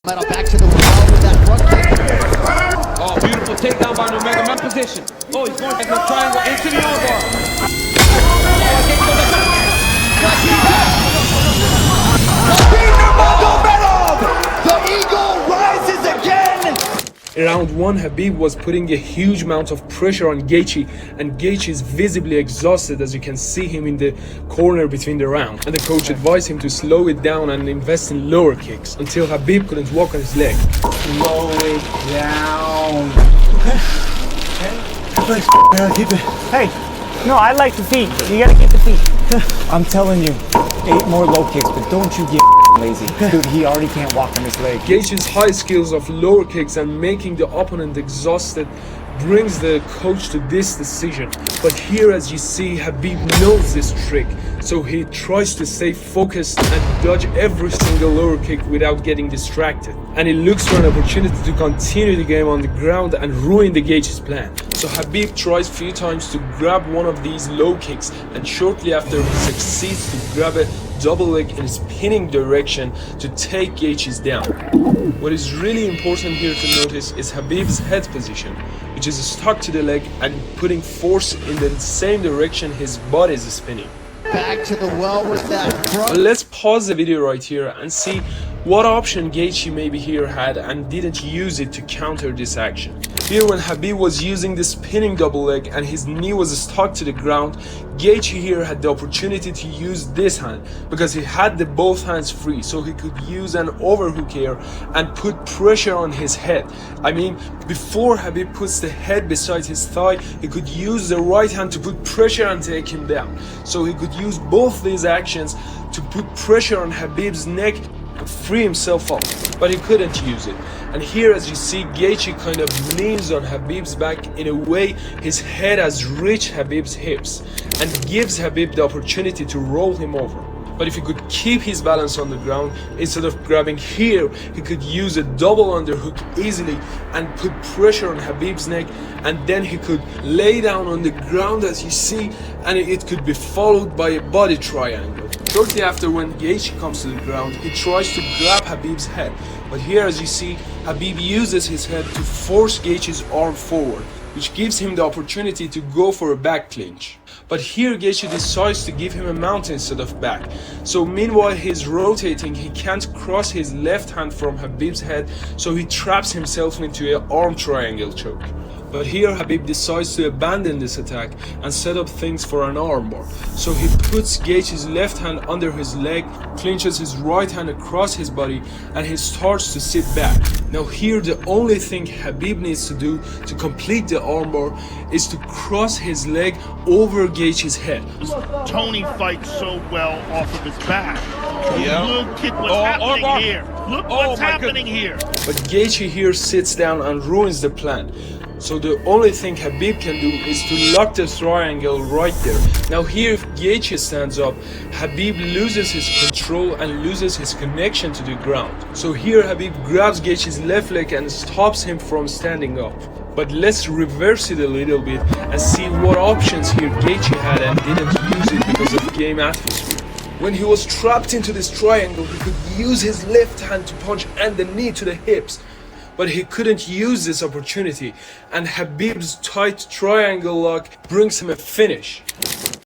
Metal back to the wall with that front kick. Oh, beautiful takedown by Nurmagomedov position. Oh, he's going back to the triangle into the armbar. Nurmagomedov! The eagle rises again! Round 1, Khabib was putting a huge amount of pressure on Gaethje, and Gaethje is visibly exhausted, as you can see him in the corner between the rounds. And the coach advised him to slow it down and invest in lower kicks until Khabib couldn't walk on his leg. Slow it down. Keep it. Hey, no, I like the feet. You gotta keep the feet. I'm telling you, 8 more low kicks, but don't you get lazy. Dude, he already can't walk on his leg. Gaethje's high skills of lower kicks and making the opponent exhausted brings the coach to this decision. But here, as you see, Khabib knows this trick, so he tries to stay focused and dodge every single lower kick without getting distracted. And he looks for an opportunity to continue the game on the ground and ruin the Gaethje's plan. So Khabib tries a few times to grab one of these low kicks, and shortly after he succeeds to grab a double leg in a spinning direction to take Gaethje's down. What is really important here to notice is Khabib's head position, which is stuck to the leg and putting force in the same direction his body is spinning. Back to the well with that front. Let's pause the video right here and see what option Gaethje maybe here had and didn't use it to counter this action. Here, when Khabib was using the spinning double leg and his knee was stuck to the ground, Gaethje here had the opportunity to use this hand because he had the both hands free, so he could use an overhook here and put pressure on his head. I mean, before Khabib puts the head beside his thigh, he could use the right hand to put pressure and take him down. So he could use both these actions to put pressure on Khabib's neck and free himself up, but he couldn't use it. And here, as you see, Gaethje kind of leans on Khabib's back in a way his head has reached Khabib's hips and gives Khabib the opportunity to roll him over. But if he could keep his balance on the ground, instead of grabbing here, he could use a double underhook easily and put pressure on Khabib's neck, and then he could lay down on the ground, as you see, and it could be followed by a body triangle. Shortly after, when Gaethje comes to the ground, he tries to grab Khabib's head, but here, as you see, Khabib uses his head to force Gaethje's arm forward, which gives him the opportunity to go for a back clinch. But here Gaethje decides to give him a mount instead of back. So meanwhile he's rotating, he can't cross his left hand from Khabib's head, so he traps himself into an arm triangle choke. But here Khabib decides to abandon this attack and set up things for an armbar. So he puts Gaethje's left hand under his leg, clinches his right hand across his body, and he starts to sit back. Now here the only thing Khabib needs to do to complete the armbar is to cross his leg over Gaethje's head. Tony fights so well off of his back. Yeah. Look at what's happening here. Look what's happening here. But Gaethje here sits down and ruins the plan. So the only thing Khabib can do is to lock the triangle right there. Now here, if Gaethje stands up, Khabib loses his control and loses his connection to the ground. So here Khabib grabs Gaethje's left leg and stops him from standing up. But let's reverse it a little bit and see what options here Gaethje had and didn't use it because of game atmosphere. When he was trapped into this triangle, he could use his left hand to punch and the knee to the hips. But he couldn't use this opportunity, and Khabib's tight triangle lock brings him a finish.